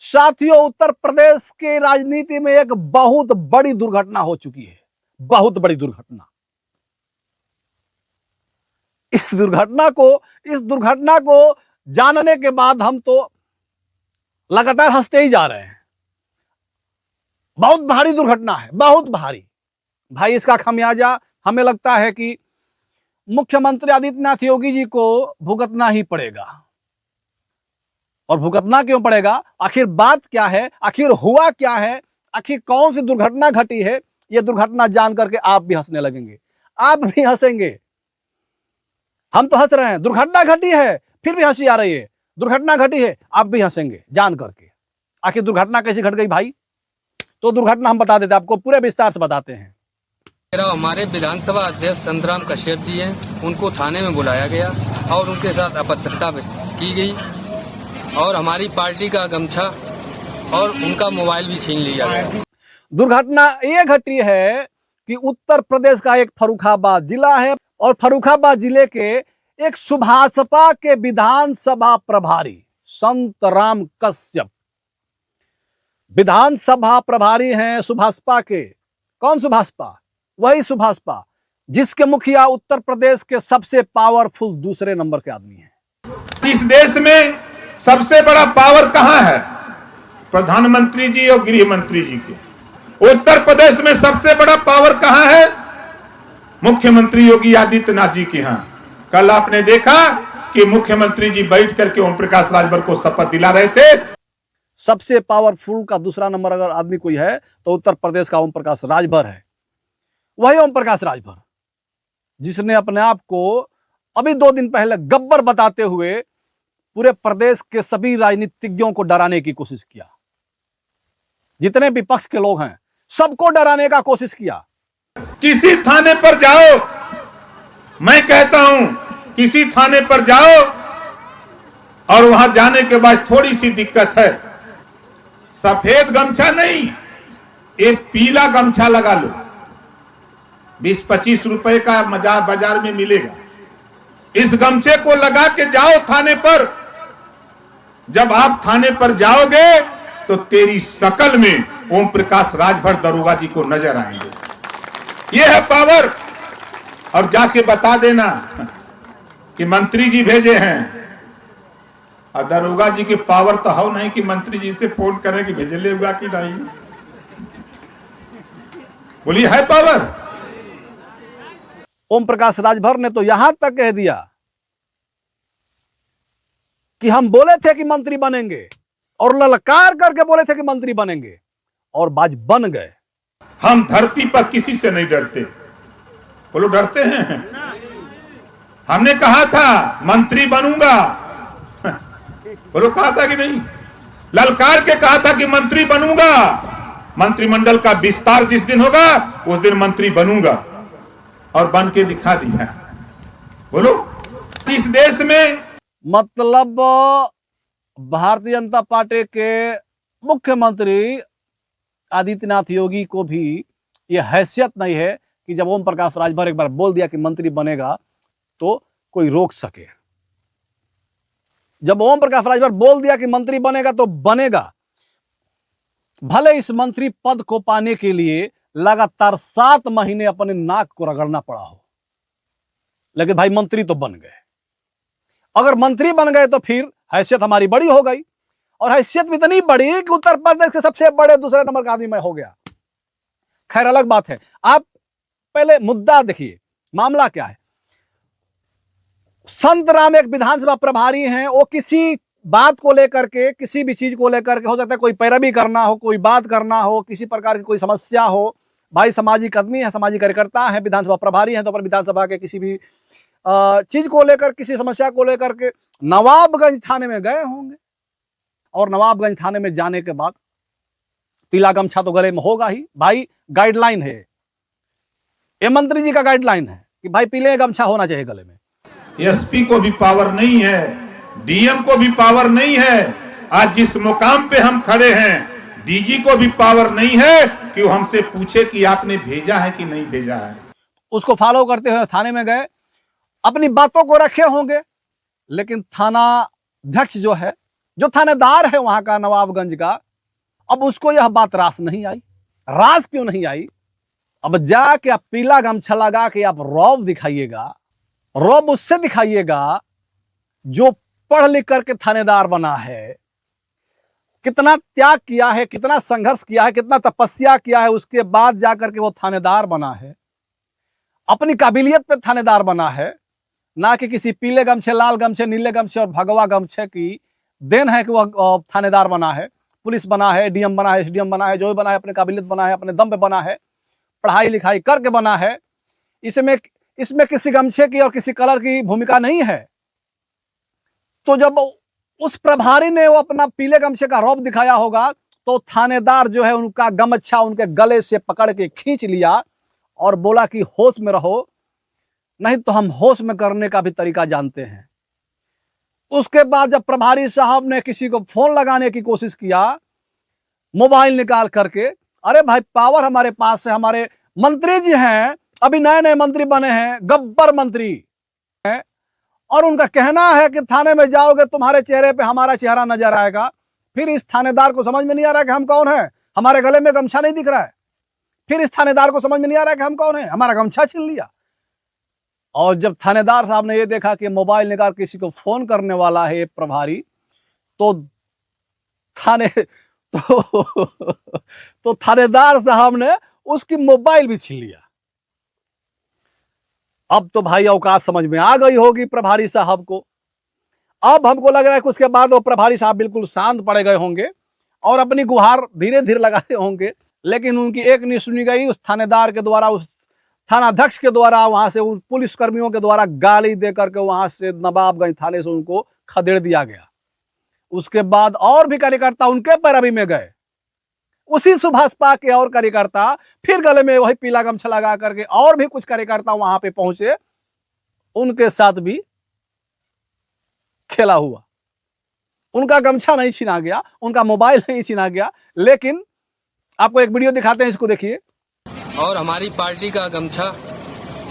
साथियों, उत्तर प्रदेश के राजनीति में एक बहुत बड़ी दुर्घटना हो चुकी है, बहुत बड़ी दुर्घटना। इस दुर्घटना को जानने के बाद हम तो लगातार हंसते ही जा रहे हैं। बहुत भारी दुर्घटना है, बहुत भारी। भाई, इसका खमियाजा हमें लगता है कि मुख्यमंत्री आदित्यनाथ योगी जी को भुगतना ही पड़ेगा। और भुगतना क्यों पड़ेगा? आखिर बात क्या है, आखिर हुआ क्या है, आखिर कौन सी दुर्घटना घटी है? यह दुर्घटना जान करके आप भी हंसने लगेंगे, आप भी हंसेंगे। हम तो हंस रहे हैं, दुर्घटना घटी है फिर भी हंसी आ रही है। दुर्घटना घटी है, आप भी हंसेंगे जान करके। आखिर दुर्घटना कैसे घट गई भाई? तो दुर्घटना हम बता देते, आपको पूरे विस्तार से बताते हैं। हमारे विधानसभा अध्यक्ष संतराम कश्यप जी हैं, उनको थाने में बुलाया गया और उनके साथ अभद्रता की गई और हमारी पार्टी का गमछा और उनका मोबाइल भी छीन लिया गया। दुर्घटना ये घटी है कि उत्तर प्रदेश का एक फर्रुखाबाद जिला है और फर्रुखाबाद जिले के एक सुभाषपा के विधानसभा प्रभारी संतराम कश्यप विधानसभा प्रभारी हैं सुभाषपा के। कौन सुभाषपा? वही सुभाषपा जिसके मुखिया उत्तर प्रदेश के सबसे पावरफुल दूसरे नंबर के आदमी हैं। इस देश में सबसे बड़ा पावर कहां है? प्रधानमंत्री जी और गृह मंत्री जी के। उत्तर प्रदेश में सबसे बड़ा पावर कहां है? मुख्यमंत्री योगी आदित्यनाथ जी के यहां। कल आपने देखा कि मुख्यमंत्री जी बैठ करके ओम प्रकाश राजभर को शपथ दिला रहे थे। सबसे पावरफुल का दूसरा नंबर अगर आदमी कोई है तो उत्तर प्रदेश का ओम प्रकाश राजभर है। वही ओम प्रकाश राजभर जिसने अपने आप को अभी 2 दिन पहले गब्बर बताते हुए पूरे प्रदेश के सभी राजनीतिज्ञों को डराने की कोशिश किया। जितने विपक्ष के लोग हैं सबको डराने का कोशिश किया। किसी थाने पर जाओ, मैं कहता हूं किसी थाने पर जाओ और वहां जाने के बाद थोड़ी सी दिक्कत है, सफेद गमछा नहीं, एक पीला गमछा लगा लो। 20-25 रुपए का बाजार में मिलेगा। इस गमछे को लगा के जाओ थाने पर। जब आप थाने पर जाओगे तो तेरी शकल में ओम प्रकाश राजभर दरोगा जी को नजर आएंगे। यह है पावर। और जाके बता देना कि मंत्री जी भेजे हैं। और दरोगा जी की पावर तो हो नहीं कि मंत्री जी से फोन करें कि भेजले होगा कि नहीं। बोलिए, है पावर। ओम प्रकाश राजभर ने तो यहां तक कह दिया कि हम बोले थे कि मंत्री बनेंगे और ललकार करके बोले थे कि मंत्री बनेंगे और बाज बन गए। हम धरती पर किसी से नहीं डरते। बोलो, डरते हैं? हमने कहा था मंत्री बनूंगा। बोलो, कहा था कि नहीं? ललकार के कहा था कि मंत्री बनूंगा। मंत्रिमंडल का विस्तार जिस दिन होगा उस दिन मंत्री बनूंगा और बन के दिखा दिया। बोलो, इस देश में मतलब भारतीय जनता पार्टी के मुख्यमंत्री आदित्यनाथ योगी को भी यह हैसियत नहीं है कि जब ओम प्रकाश राजभर एक बार बोल दिया कि मंत्री बनेगा तो कोई रोक सके। जब ओम प्रकाश राजभर बोल दिया कि मंत्री बनेगा तो बनेगा। भले इस मंत्री पद को पाने के लिए लगातार 7 महीने अपने नाक को रगड़ना पड़ा हो, लेकिन भाई मंत्री तो बन गए। अगर मंत्री बन गए तो फिर हैसियत हमारी बड़ी हो गई और हैसियत भी इतनी बड़ी कि उत्तर प्रदेश के सबसे बड़े दूसरे नंबर का आदमी मैं हो गया। खैर, अलग बात है। आप पहले मुद्दा देखिए, मामला क्या है। संतराम एक विधानसभा प्रभारी हैं। वो किसी बात को लेकर के, किसी भी चीज को लेकर के, हो सकता है कोई पैरवी करना हो, कोई बात करना हो, किसी प्रकार की कोई समस्या हो। भाई सामाजिक आदमी है, सामाजिक कार्यकर्ता है, विधानसभा प्रभारी हैं, तो पर विधानसभा के किसी भी चीज को लेकर, किसी समस्या को लेकर के नवाबगंज थाने में गए होंगे। और नवाबगंज थाने में जाने के बाद पीला गमछा तो गले में होगा ही। भाई, गाइडलाइन है, ये मंत्री जी का गाइडलाइन है कि भाई पीले गमछा होना चाहिए गले में। एसपी को भी पावर नहीं है, डीएम को भी पावर नहीं है। आज जिस मुकाम पे हम खड़े हैं, डीजी को भी पावर नहीं है कि वो हमसे पूछे कि आपने भेजा है कि नहीं भेजा है। उसको फॉलो करते हुए थाने में गए, अपनी बातों को रखे होंगे, लेकिन थाना अध्यक्ष जो है जो थानेदार है वहां का नवाबगंज का, अब उसको यह बात रास नहीं आई। रास क्यों नहीं आई? अब जाके आप पीला गमछा लगा के आप रौब दिखाइएगा, रौब उससे दिखाइएगा जो पढ़ लिख करके थानेदार बना है, कितना त्याग किया है, कितना संघर्ष किया है, कितना तपस्या किया है, उसके बाद जाकर के वो थानेदार बना है, अपनी काबिलियत पे थानेदार बना है, ना कि किसी पीले गमछे, लाल गमछे, नीले गमछे और भगवा गमछे की देन है कि वह थानेदार बना है, पुलिस बना है, डीएम बना है, एसडीएम बना है, जो भी बना है अपने काबिलियत बना है, अपने दम पे बना है, पढ़ाई लिखाई करके बना है। इसमें किसी गमछे की और किसी कलर की भूमिका नहीं है। तो जब उस प्रभारी ने वो अपना पीले गमछे का रौब दिखाया होगा तो थानेदार जो है उनका गमछा उनके गले से पकड़ के खींच लिया और बोला कि होश में रहो, नहीं तो हम होश में करने का भी तरीका जानते हैं। उसके बाद जब प्रभारी साहब ने किसी को फोन लगाने की कोशिश किया, मोबाइल निकाल करके, अरे भाई पावर हमारे पास है, हमारे मंत्री जी हैं, अभी नए नए मंत्री बने हैं, गब्बर मंत्री हैं, और उनका कहना है कि थाने में जाओगे तुम्हारे चेहरे पे हमारा चेहरा नजर आएगा। फिर इस थानेदार को समझ में नहीं आ रहा है कि हम कौन है, हमारे गले में गमछा नहीं दिख रहा है। फिर इस थानेदार को समझ में नहीं आ रहा है कि हम कौन है, हमारा गमछा छीन लिया। और जब थानेदार साहब ने यह देखा कि मोबाइल निकाल किसी को फोन करने वाला है प्रभारी, तो थानेदार साहब ने उसकी मोबाइल भी छीन लिया। अब तो भाई औकात समझ में आ गई होगी प्रभारी साहब को। अब हमको लग रहा है कि उसके बाद वो प्रभारी साहब बिल्कुल शांत पड़ गए होंगे और अपनी गुहार धीरे धीरे लगाते होंगे, लेकिन उनकी एक नहीं सुनी गई। उस थानेदार के द्वारा, उस थानाध्यक्ष के द्वारा, वहां से उन पुलिस कर्मियों के द्वारा गाली दे करके वहां से नवाबगंज थाने से उनको खदेड़ दिया गया। उसके बाद और भी कार्यकर्ता उनके पैरवी में गए, उसी सुभाषपा के और कार्यकर्ता फिर गले में वही पीला गमछा लगा करके और भी कुछ कार्यकर्ता वहां पे पहुंचे, उनके साथ भी खेला हुआ। उनका गमछा नहीं छीना गया, उनका मोबाइल नहीं छीना गया, लेकिन आपको एक वीडियो दिखाते हैं, इसको देखिए। और हमारी पार्टी का गमछा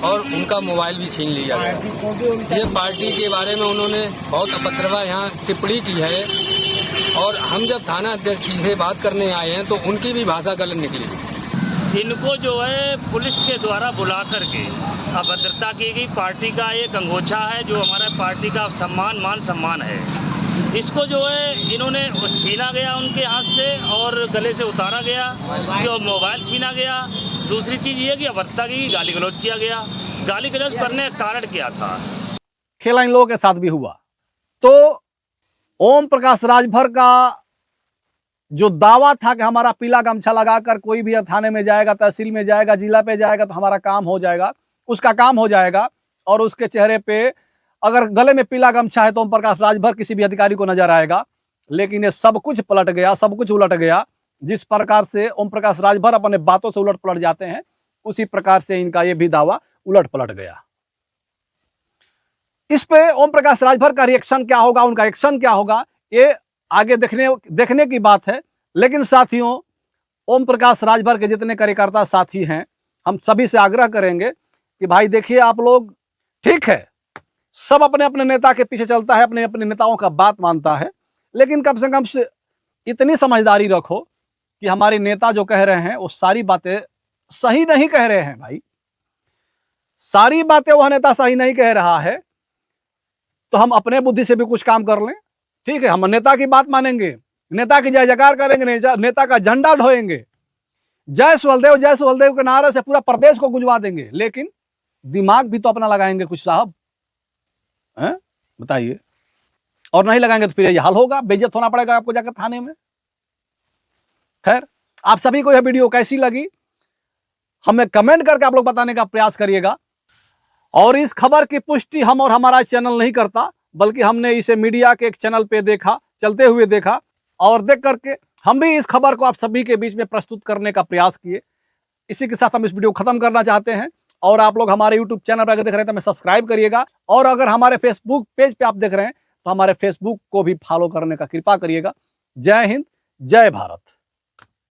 और उनका मोबाइल भी छीन लिया गया। ये पार्टी के बारे में उन्होंने बहुत अपत्रवा यहाँ टिप्पणी की है, और हम जब थाना अध्यक्ष से बात करने आए हैं तो उनकी भी भाषा गलत निकली। इनको जो है पुलिस के द्वारा बुला करके अभद्रता की गई। पार्टी का एक अंगोछा है जो हमारा पार्टी का सम्मान, मान सम्मान है, इसको जो है इन्होंने छीना गया उनके हाथ से और गले से उतारा गया, जो मोबाइल छीना गया। दूसरी चीज ये कि अभद्रता की गाली गलौज किया गया। गाली गलौज करने का कारण क्या था? खेला इन लोगों के साथ भी हुआ। तो ओम प्रकाश राजभर का जो दावा था कि हमारा पीला गमछा लगाकर कोई भी थाने में जाएगा, तहसील में जाएगा, जिला पे जाएगा तो हमारा काम हो जाएगा, उसका काम हो जाएगा, और उसके चेहरे पे अगर गले में पीला गमछा है तो ओम प्रकाश राजभर किसी भी अधिकारी को नजर आएगा। लेकिन ये सब कुछ पलट गया, सब कुछ उलट गया। जिस प्रकार से ओम प्रकाश राजभर अपने बातों से उलट पलट जाते हैं, उसी प्रकार से इनका ये भी दावा उलट पलट गया। इस पे ओम प्रकाश राजभर का रिएक्शन क्या होगा, उनका एक्शन क्या होगा, ये आगे देखने की बात है। लेकिन साथियों, ओम प्रकाश राजभर के जितने कार्यकर्ता साथी हैं, हम सभी से आग्रह करेंगे कि भाई देखिए, आप लोग, ठीक है, सब अपने अपने नेता के पीछे चलता है, अपने अपने नेताओं का बात मानता है, लेकिन कम से कम इतनी समझदारी रखो कि हमारे नेता जो कह रहे हैं वो सारी बातें सही नहीं कह रहे हैं। भाई सारी बातें वह नेता सही नहीं कह रहा है, तो हम अपने बुद्धि से भी कुछ काम कर लें। ठीक है, हम नेता की बात मानेंगे, नेता की जय जयकार करेंगे, नेता का झंडा ढोएंगे, जय सुहलदेव के नारे से पूरा प्रदेश को गुंजवा देंगे, लेकिन दिमाग भी तो अपना लगाएंगे कुछ साहब, हैं? बताइए। और नहीं लगाएंगे तो फिर ये हाल होगा, बेइज्जत होना पड़ेगा आपको जाकर थाने में। खैर, आप सभी को यह वीडियो कैसी लगी हमें कमेंट करके आप लोग बताने का प्रयास करिएगा। और इस खबर की पुष्टि हम और हमारा चैनल नहीं करता, बल्कि हमने इसे मीडिया के एक चैनल पे देखा, चलते हुए देखा, और देख करके हम भी इस खबर को आप सभी के बीच में प्रस्तुत करने का प्रयास किए। इसी के साथ हम इस वीडियो को खत्म करना चाहते हैं। और आप लोग हमारे यूट्यूब चैनल पर अगर देख रहे हैं तो हमें सब्सक्राइब करिएगा, और अगर हमारे फेसबुक पेज पे आप देख रहे हैं तो हमारे फेसबुक को भी फॉलो करने का कृपा करिएगा। जय हिंद, जय भारत।